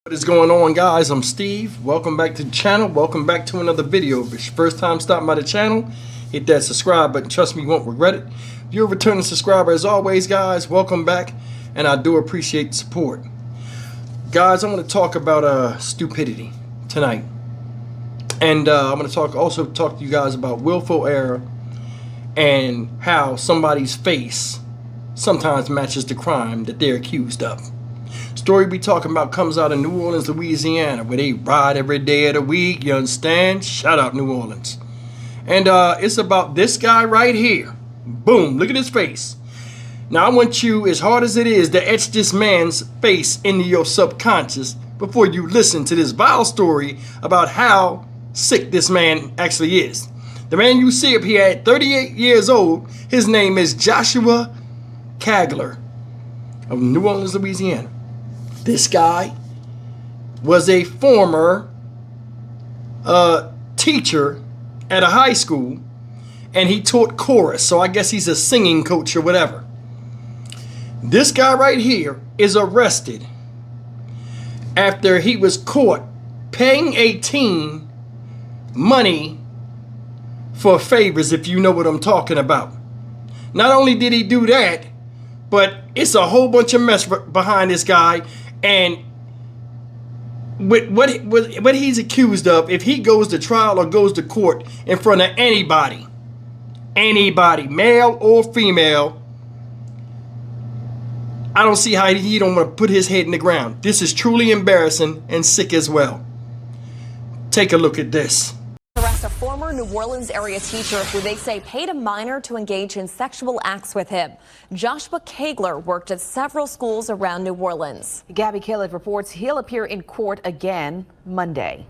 What is going on, guys? I'm Steve. Welcome back to the channel. Welcome back to another video. If it's your first time stopping by the channel, hit that subscribe button. Trust me, you won't regret it. If you're a returning subscriber, as always, guys, welcome back, and I do appreciate the support. Guys, I'm going to talk about stupidity tonight, and I'm going to also talk to you guys about willful error and how somebody's face sometimes matches the crime that they're accused of. Story we talking about comes out of New Orleans, Louisiana, where they ride every day of the week. You understand? Shout out New Orleans. And it's about this guy right here. Boom, look at his face. Now I want you, as hard as it is, to etch this man's face into your subconscious before you listen to this vile story about how sick this man actually is. The man you see up here at 38 years old, his name is Joshua Kagler of New Orleans, Louisiana. This guy was a former teacher at a high school, and he taught chorus, so I guess he's a singing coach or whatever. This guy right here is arrested after he was caught paying a teen money for favors, if you know what I'm talking about. Not only did he do that, but it's a whole bunch of mess behind this guy. And with what he's accused of, if he goes to trial or goes to court in front of anybody, male or female, I don't see how he don't want to put his head in the ground. This is truly embarrassing and sick as well. Take a look at this. Arrest a former New Orleans area teacher who they say paid a minor to engage in sexual acts with him. Joshua Kagler worked at several schools around New Orleans. Gabby Killett reports he'll appear in court again Monday.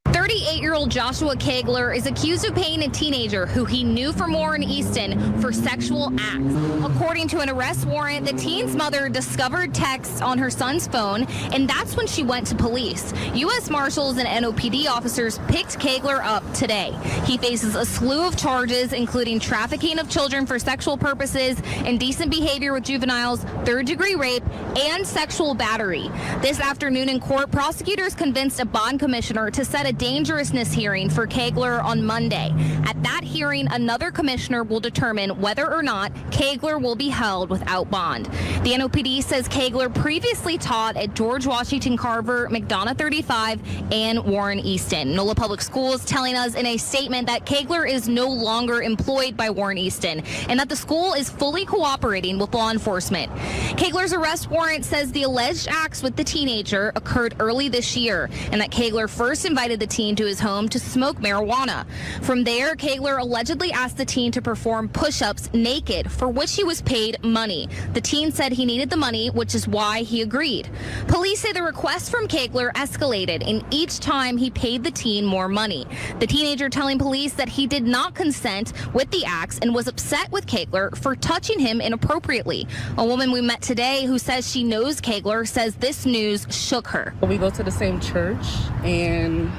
38-year-old Joshua Kagler is accused of paying a teenager who he knew from Warren Easton for sexual acts. According to an arrest warrant, the teen's mother discovered texts on her son's phone, and that's when she went to police. U.S. Marshals and NOPD officers picked Kagler up today. He faces a slew of charges, including trafficking of children for sexual purposes, indecent behavior with juveniles, third-degree rape, and sexual battery. This afternoon in court, prosecutors convinced a bond commissioner to set a dangerousness hearing for Kagler on Monday. At that hearing, another commissioner will determine whether or not Kagler will be held without bond. The NOPD says Kagler previously taught at George Washington Carver, McDonough 35, and Warren Easton. NOLA Public Schools telling us in a statement that Kagler is no longer employed by Warren Easton and that the school is fully cooperating with law enforcement. Kagler's arrest warrant says the alleged acts with the teenager occurred early this year and that Kagler first invited the teen to his home to smoke marijuana. From there, Kagler allegedly asked the teen to perform push-ups naked, for which he was paid money. The teen said he needed the money, which is why he agreed. Police say the request from Kagler escalated, and each time he paid the teen more money. The teenager telling police that he did not consent with the acts and was upset with Kagler for touching him inappropriately. A woman we met today who says she knows Kagler says this news shook her. We go to the same church, and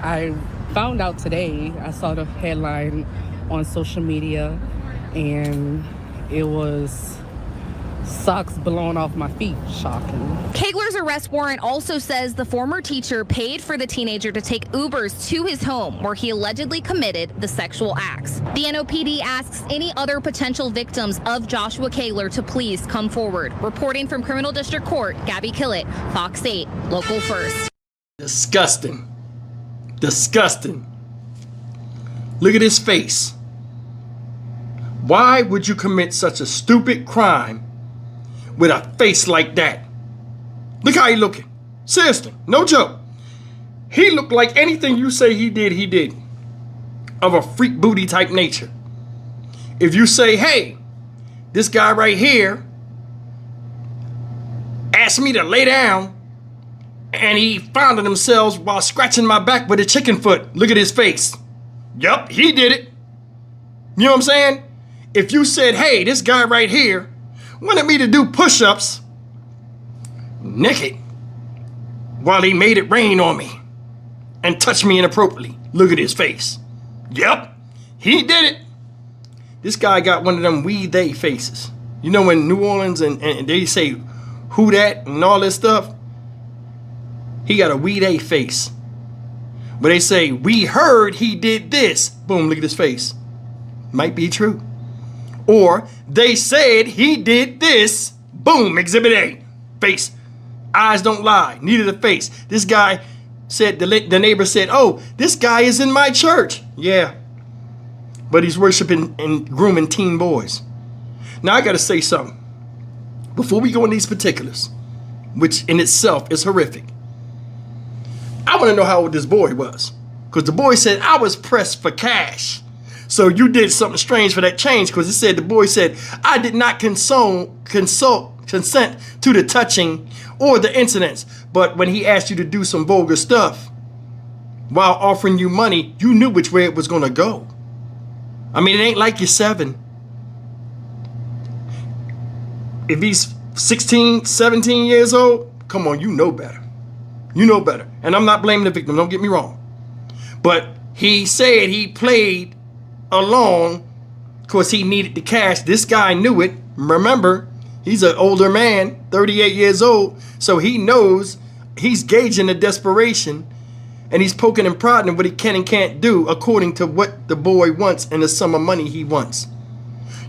I found out today, I saw the headline on social media, and it was socks blown off my feet. Shocking. Kagler's arrest warrant also says the former teacher paid for the teenager to take Ubers to his home where he allegedly committed the sexual acts. The NOPD asks any other potential victims of Joshua Kagler to please come forward. Reporting from Criminal District Court, Gabby Killett, Fox 8, Local First. Disgusting. Disgusting. Look at his face. Why would you commit such a stupid crime with a face like that? Look how he looking. Seriously, no joke. He looked like anything you say he did. Of a freak booty type nature. If you say, hey, this guy right here asked me to lay down, and he found himself while scratching my back with a chicken foot. Look at his face. Yup, he did it. You know what I'm saying? If you said, hey, this guy right here wanted me to do push-ups naked while he made it rain on me and touched me inappropriately. Look at his face. Yup, he did it. This guy got one of them we they faces. You know, in New Orleans and they say who that and all this stuff. He got a weed A face. But they say, we heard he did this. Boom, look at his face. Might be true. Or they said he did this. Boom, exhibit A. Face. Eyes don't lie, neither the face. This guy said, the neighbor said, oh, this guy is in my church. Yeah. But he's worshiping and grooming teen boys. Now I got to say something. Before we go in these particulars, which in itself is horrific, I want to know how old this boy was. Because the boy said, I was pressed for cash. So you did something strange for that change, because it said, the boy said, I did not consent to the touching or the incidents. But when he asked you to do some vulgar stuff while offering you money, you knew which way it was going to go. I mean, it ain't like you're 7. If he's 16, 17 years old, come on, you know better. You know better. And I'm not blaming the victim, don't get me wrong. But he said he played along because he needed the cash. This guy knew it. Remember, he's an older man, 38 years old. So he knows, he's gauging the desperation, and he's poking and prodding what he can and can't do according to what the boy wants and the sum of money he wants.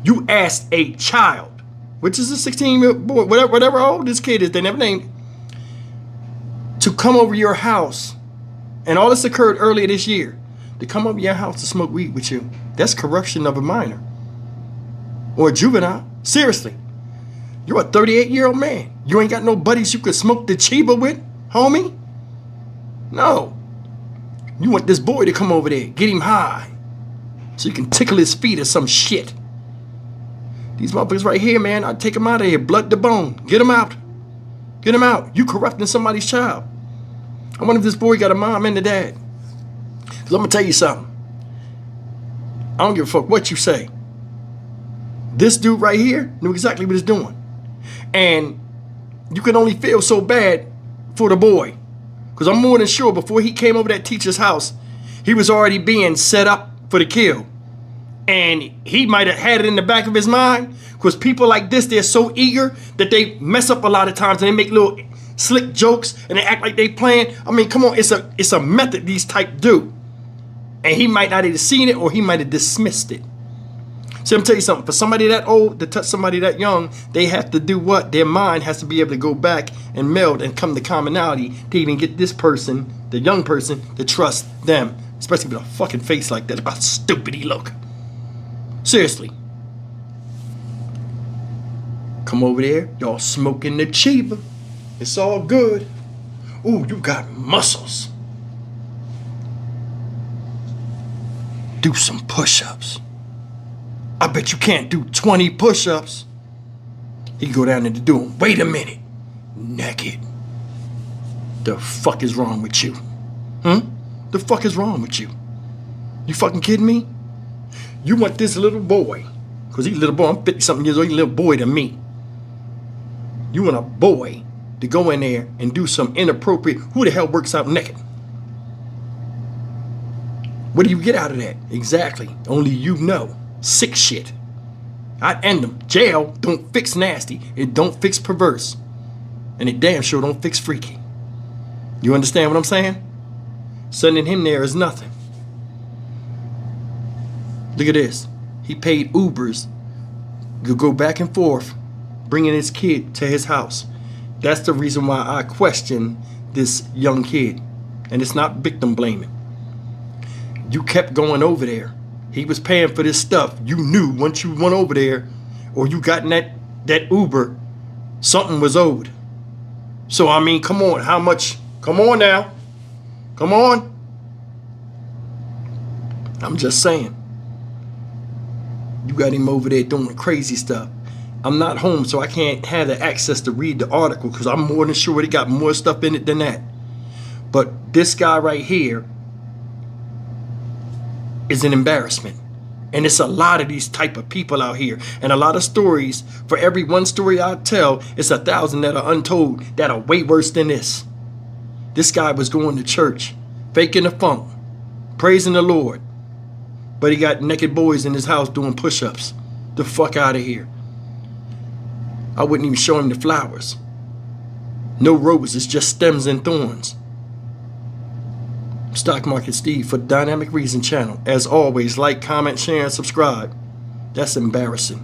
You asked a child, which is a 16-year-old boy, whatever old this kid is, they never named, to come over your house, and all this occurred earlier this year, to come over your house to smoke weed with you. That's corruption of a minor or a juvenile. Seriously. You're a 38-year-old man. You ain't got no buddies you could smoke the chiba with, homie? No. You want this boy to come over there, get him high, so you can tickle his feet or some shit. These motherfuckers right here, man, I'd take them out of here, blood to bone. Get them out. Get them out. You corrupting somebody's child. I wonder if this boy got a mom and a dad. Because I'm going to tell you something. I don't give a fuck what you say. This dude right here knew exactly what he's doing. And you can only feel so bad for the boy. Because I'm more than sure before he came over that teacher's house, he was already being set up for the kill. And he might have had it in the back of his mind. Because people like this, they're so eager that they mess up a lot of times and they make little slick jokes and they act like they playing. I mean, come on, it's a method these type do. And he might not have seen it or he might have dismissed it. So I'm tell you something, for somebody that old to touch somebody that young, they have to do what? Their mind has to be able to go back and meld and come to commonality to even get this person, the young person, to trust them. Especially with a fucking face like that. Look how stupid he look. Seriously. Come over there, y'all smoking the chiba. It's all good. Ooh, you got muscles. Do some push-ups. I bet you can't do 20 push-ups. He go down there to do them. Wait a minute. Naked. The fuck is wrong with you? The fuck is wrong with you? You fucking kidding me? You want this little boy, because he's a little boy, I'm 50-something years old, he's a little boy to me. You want a boy to go in there and do some inappropriate, who the hell works out naked? What do you get out of that? Exactly. Only you know. Sick shit. I'd end them. Jail don't fix nasty. It don't fix perverse. And it damn sure don't fix freaky. You understand what I'm saying? Sending him there is nothing. Look at this. He paid Ubers to go back and forth, bringing his kid to his house. That's the reason why I question this young kid. And it's not victim blaming. You kept going over there. He was paying for this stuff. You knew once you went over there or you got in that Uber, something was owed. So, I mean, come on. How much? Come on now. Come on. I'm just saying. You got him over there doing crazy stuff. I'm not home, so I can't have the access to read the article because I'm more than sure it got more stuff in it than that. But this guy right here is an embarrassment. And it's a lot of these type of people out here. And a lot of stories. For every one story I tell, it's 1,000 that are untold that are way worse than this. This guy was going to church, faking the funk, praising the Lord. But he got naked boys in his house doing push-ups. The fuck out of here. I wouldn't even show him the flowers. No roses, just stems and thorns. Stock Market Steve for the Dynamic Reason channel. As always, like, comment, share, and subscribe. That's embarrassing.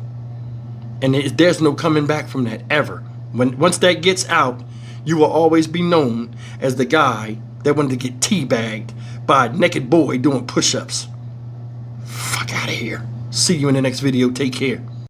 And there's no coming back from that, ever. Once that gets out, you will always be known as the guy that wanted to get teabagged by a naked boy doing push-ups. Fuck out of here. See you in the next video. Take care.